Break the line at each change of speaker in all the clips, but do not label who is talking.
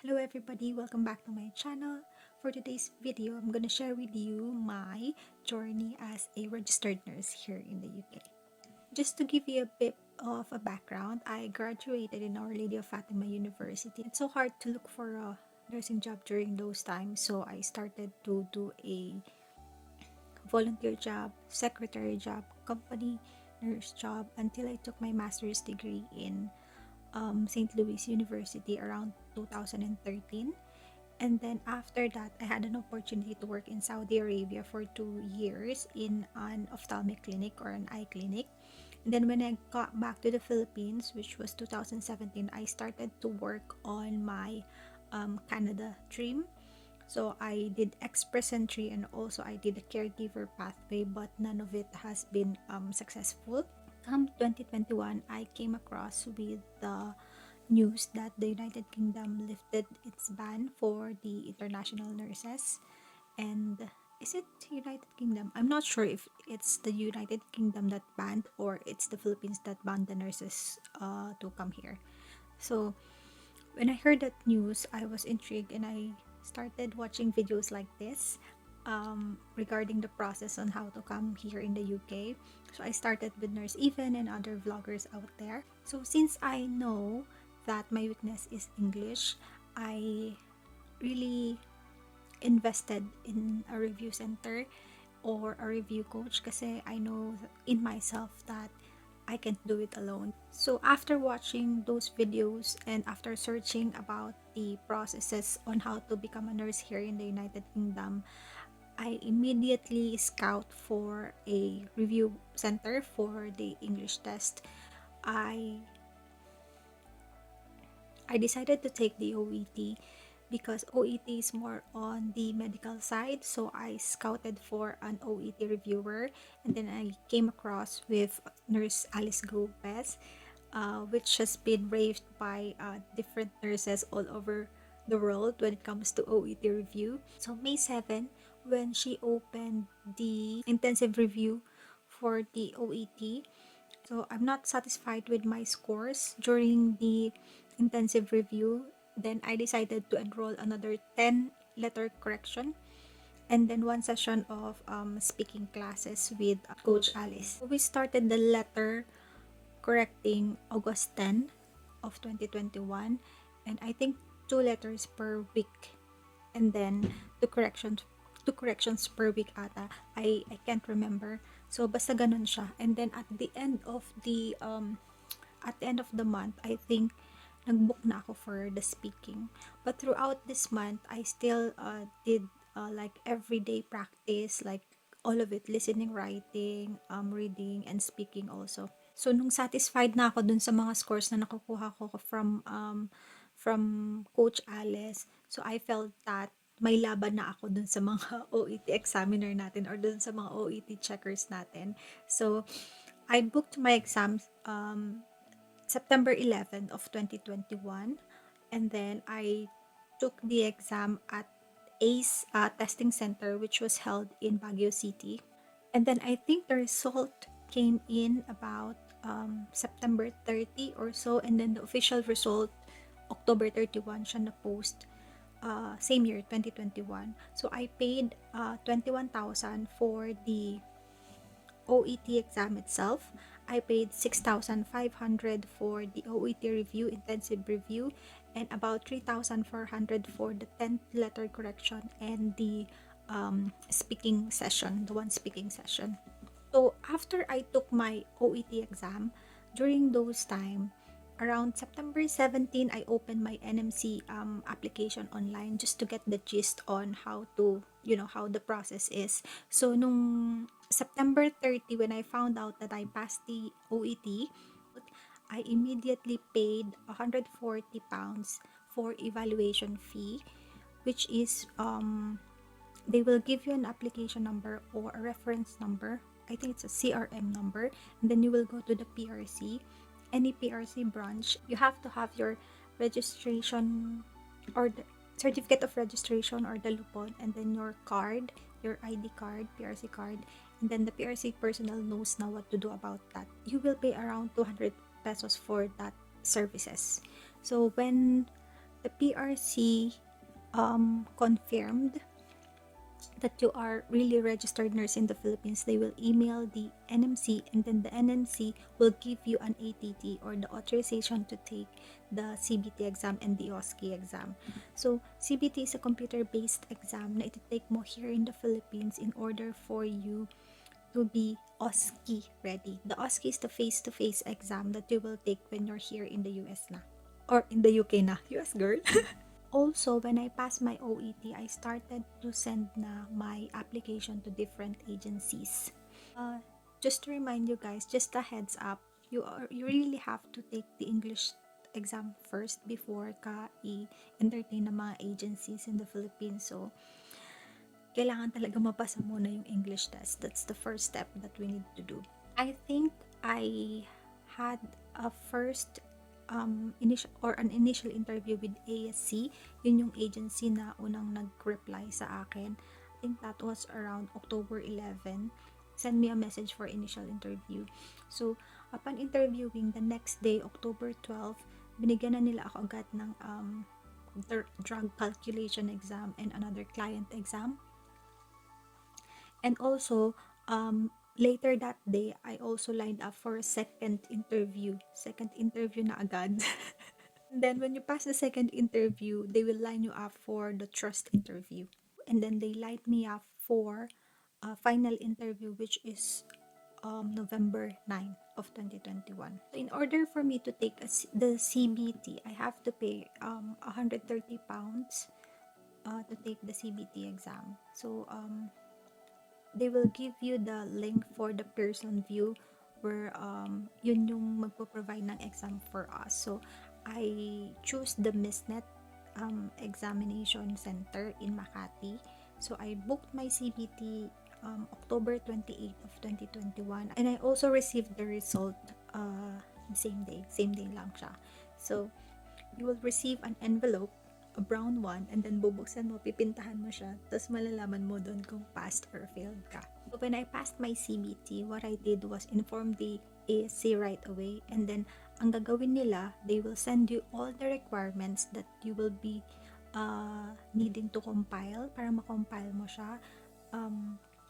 Hello everybody, welcome back to my channel. For today's video, I'm gonna share with you my journey as a registered nurse here in the UK. Just to give you a bit of a background, I graduated in Our Lady of Fatima University. It's so hard to look for a nursing job during those times, so I started to do a volunteer job, secretary job, company nurse job until I took my master's degree in St. Louis University around 2013. And then after that, I had an opportunity to work in Saudi Arabia for 2 years in an ophthalmic clinic or an eye clinic. And then when I got back to the Philippines, which was 2017, I started to work on my Canada dream. So I did express entry and also I did a caregiver pathway, but none of it has been successful. Come 2021, I came across with the news that the United Kingdom lifted its ban for the international nurses. And is it United Kingdom? I'm not sure if it's the United Kingdom that banned or it's the Philippines that banned the nurses to come here. So when I heard that news, I was intrigued and I started watching videos like this regarding the process on how to come here in the UK. So I started with Nurse Even and other vloggers out there. So since I know that my weakness is English, I really invested in a review center or a review coach kasi I know in myself that I can't do it alone. So after watching those videos and after searching about the processes on how to become a nurse here in the United Kingdom, I immediately scout for a review center for the English test. I decided to take the OET because OET is more on the medical side, so I scouted for an OET reviewer and then I came across with Nurse Alice Gomez, which has been raved by different nurses all over the world when it comes to OET review. So May 7, when she opened the intensive review for the OET, so I'm not satisfied with my scores during the intensive review. Then I decided to enroll another 10 letter correction and then one session of speaking classes with Coach Alice. We started the letter correcting August 10 of 2021 and I think 2 letters per week and then two corrections per week ata. I can't remember. So basta ganun siya. And then at the end of the month, I think nag-book na ako for the speaking. But throughout this month, I still did like everyday practice, like all of it, listening, writing, reading, and speaking also. So nung satisfied na ako dun sa mga scores na nakukuha ko from Coach Alice, so I felt that may laban na ako dun sa mga OET examiner natin or dun sa mga OET checkers natin. So I booked my exams September 11 of 2021 and then I took the exam at ACE testing center, which was held in Baguio City. And then I think the result came in about September 30 or so, and then the official result October 31 siya na-post same year 2021. So I paid 21,000 for the OET exam itself. I paid 6,500 for the OET review, intensive review, and about 3,400 for the 10th letter correction and the speaking session, the one speaking session. So after I took my OET exam, during those time, around September 17, I opened my NMC application online just to get the gist on how to, how the process is. So nung September 30, when I found out that I passed the OET, I immediately paid £140 for evaluation fee, which is they will give you an application number or a reference number. I think it's a CRM number, and then you will go to the PRC, any PRC branch. You have to have your registration or the certificate of registration or the lupon, and then your card, your ID card, PRC card, and then the PRC personnel knows now what to do about that. You will pay around 200 pesos for that services. So when the PRC confirmed that you are really registered nurse in the Philippines, they will email the NMC, and then the NMC will give you an ATT, or the authorization to take the CBT exam and the OSCE exam. So CBT is a computer-based exam na iti-take mo here in the Philippines in order for you to be OSCE ready. The OSCE is the face-to-face exam that you will take when you're here in the US na. Or in the UK na. US girl. Also, when I passed my OET, I started to send na my application to different agencies. Just to remind you guys, just a heads up, you really have to take the English exam first before ka i-entertain ng mga agencies in the Philippines. So, kailangan talaga mapasa muna yung English test. That's the first step that we need to do. I think I had a first initial interview with ASC. Yun yung agency na unang nag-reply sa akin. I think that was around October 11. Send me a message for initial interview. So, upon interviewing, the next day, October 12, binigyan na nila ako agad ng drug calculation exam and another client exam. And also, later that day, I also lined up for a second interview. Second interview na agad. And then when you pass the second interview, they will line you up for the trust interview. And then they lined me up for a final interview, which is November 9 of 2021. So in order for me to take the CBT, I have to pay 130 pounds to take the CBT exam. So they will give you the link for the Pearson VUE, where yun yung magpo-provide ng exam for us. So I choose the MISNET examination center in Makati. So I booked my CBT October 28 of 2021, and I also received the result same day lang siya. So you will receive an envelope, a brown one, and then bubuksan mo, pipintahan mo siya, tapos malalaman mo doon kung passed or failed ka. So when I passed my CBT, what I did was inform the ASC right away, and then ang gagawin nila, they will send you all the requirements that you will be needing to compile para makompile mo siya.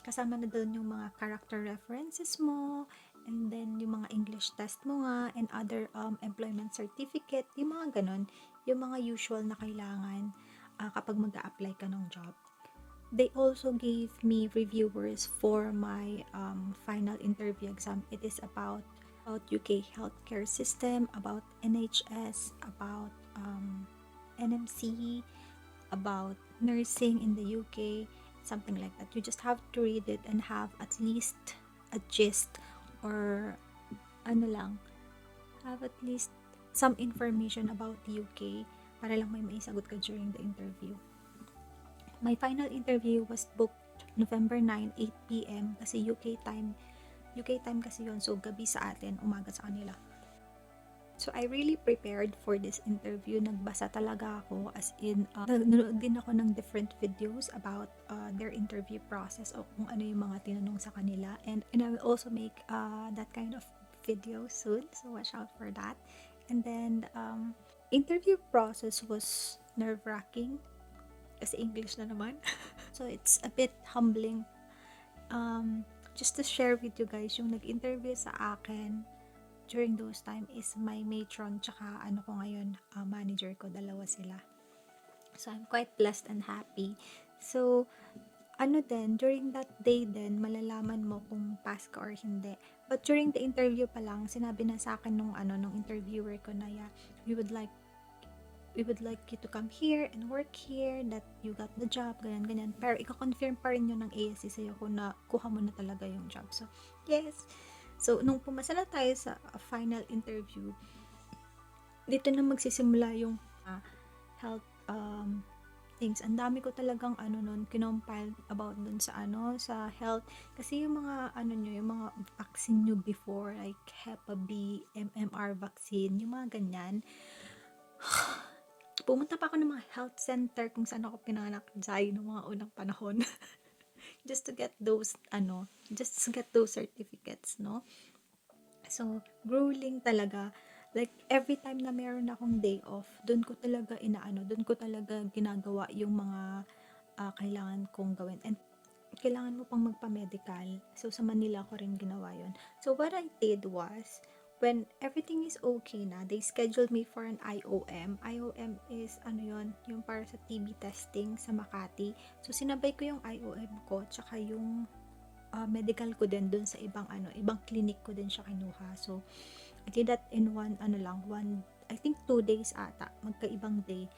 Kasama na doon yung mga character references mo, and then yung mga English test mo nga, and other employment certificate, yung mga ganon, yung mga usual na kailangan kapag mag-a-apply ka ng job. They also gave me reviewers for my final interview exam. It is about UK healthcare system, about NHS, about NMC, about nursing in the UK, something like that. You just have to read it and have at least a gist, or have at least some information about the UK para lang may maisagot ka during the interview. My final interview was booked November 9, 8 p.m. kasi UK time kasi yon, so gabi sa atin, umaga sa kanila. So I really prepared for this interview. Nagbasa talaga ako, as in nanonood din ako ng different videos about their interview process, o kung ano yung mga tinanong sa kanila, and I will also make that kind of video soon, so watch out for that. And then interview process was nerve-wracking kasi English na naman. So it's a bit humbling. Just to share with you guys, yung nag-interview sa akin during those time is my matron tsaka ko ngayon, manager ko, dalawa sila. So I'm quite blessed and happy. So during that day din, malalaman mo kung pass ka or hindi. But during the interview pa lang, sinabi na sa akin nung interviewer ko na, we would like you to come here and work here, that you got the job, ganyan. Pero i-confirm pa rin yun ng ASC sa'yo kung nakuha mo na talaga yung job. So, yes. So, nung pumasa na tayo sa final interview, dito na magsisimula yung health things. Ang dami ko talagang kinompile about dun sa sa health. Kasi yung mga yung mga vaccine nyo before, like Hep B, MMR vaccine, yung mga ganyan. Pumunta pa ako ng mga health center kung saan ako pinanganak dahil ng mga unang panahon. Just to get those certificates, no? So, grueling talaga. Like, every time na meron akong day off, dun ko talaga dun ko talaga ginagawa yung mga kailangan kong gawin. And kailangan mo pang magpa-medical. So, sa Manila ko rin ginawa yun. So, what I did was, when everything is okay na, they scheduled me for an IOM. IOM is, yung para sa TB testing sa Makati. So, sinabay ko yung IOM ko, tsaka yung medical ko din dun sa ibang clinic ko din siya kinuha. So, I did that in I think 2 days ata, magkaibang day,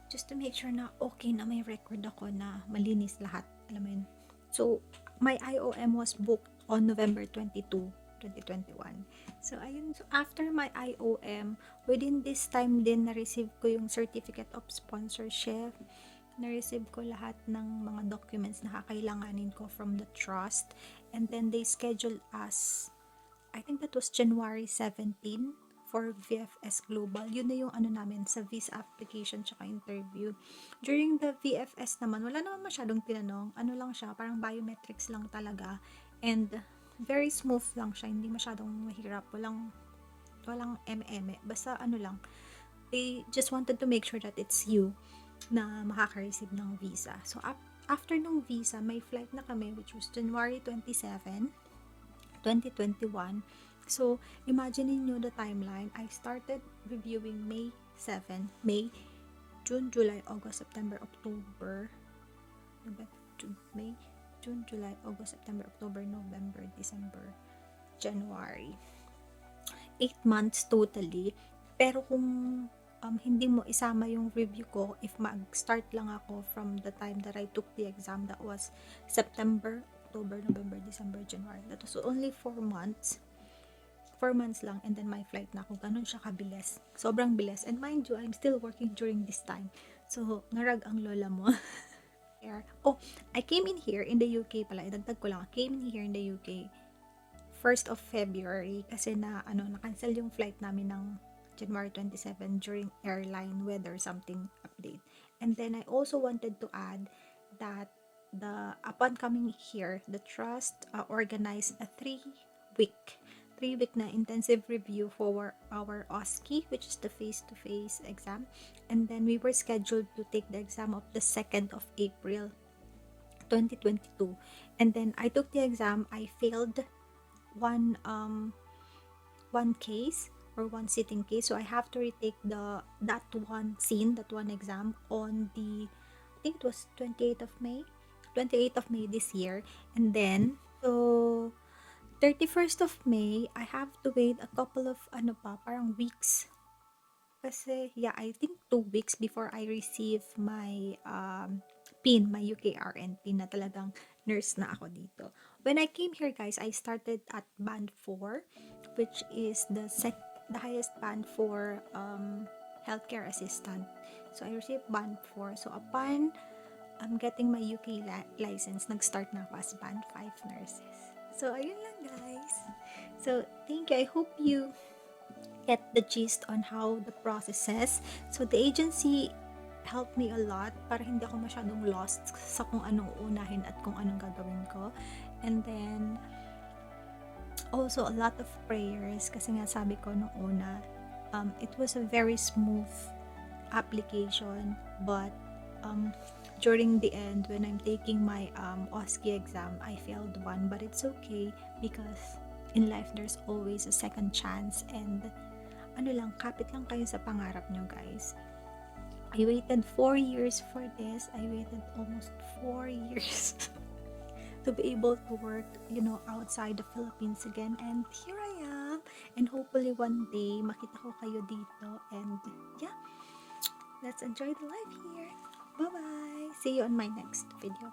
just to make sure na okay na may record ako na malinis lahat. Alam mo yun. So, my IOM was booked on November 22, 2021. So, ayun. So, after my IOM, within this time din, na-receive ko yung certificate of sponsorship. Na-receive ko lahat ng mga documents na kakailanganin ko from the trust. And then, they scheduled us, I think that was January 17, for VFS Global. Yun na yung namin sa visa application tsaka interview. During the VFS naman, wala naman masyadong tinanong. Ano lang siya, parang biometrics lang talaga. And very smooth lang siya, hindi masyadong mahirap. Walang eme. Basta lang. They just wanted to make sure that it's you na makaka-receive ng visa. So, after nung visa, may flight na kami, which was January 27, 2021. So, imagine niyo the timeline. I started reviewing May 7, June, July, August, September, October, June, July, August, September, October, November, December, January. 8 months totally. Pero kung hindi mo isama yung review ko, if mag-start lang ako from the time that I took the exam, that was September, October, November, December, January. That was only 4 months. 4 months lang, and then my flight na ako. Ganun siya kabilis. Sobrang bilis. And mind you, I'm still working during this time. So, ngarag ang lola mo. Oh, I came in here in the UK pala. Idagdag ko lang. I came in here in the UK 1st of February kasi na-cancel yung flight namin ng January 27 during airline weather something update. And then I also wanted to add that upon coming here, the trust organized a 3-week na intensive review for our OSCE, which is the face-to-face exam. And then we were scheduled to take the exam of the 2nd of April 2022. And then I took the exam. I failed one case or one sitting case, so I have to retake that one exam on the, I think it was 28th of May this year. And then so 31st of May, I have to wait a couple of parang weeks. Kasi, I think 2 weeks before I receive my PIN, my UKRN PIN na talagang nurse na ako dito. When I came here, guys, I started at band 4, which is the highest band for healthcare assistant. So, I received band 4. So, upon getting my UK license, nag-start na ako as band 5 nurses. So, ayun lang, guys. So, thank you. I hope you get the gist on how the process is. So, the agency helped me a lot para hindi ako masyadong lost sa kung anong uunahin at kung anong gagawin ko. And then, also a lot of prayers kasi nga sabi ko nung una, it was a very smooth application, but during the end, when I'm taking my OSCE exam, I failed one, but it's okay because in life there's always a second chance. And kapit lang kayo sa pangarap nyo, guys. I waited 4 years for this. I waited almost 4 years to be able to work, outside the Philippines again. And here I am. And hopefully one day, makita ko kayo dito. And yeah, let's enjoy the life here. Bye-bye. See you on my next video.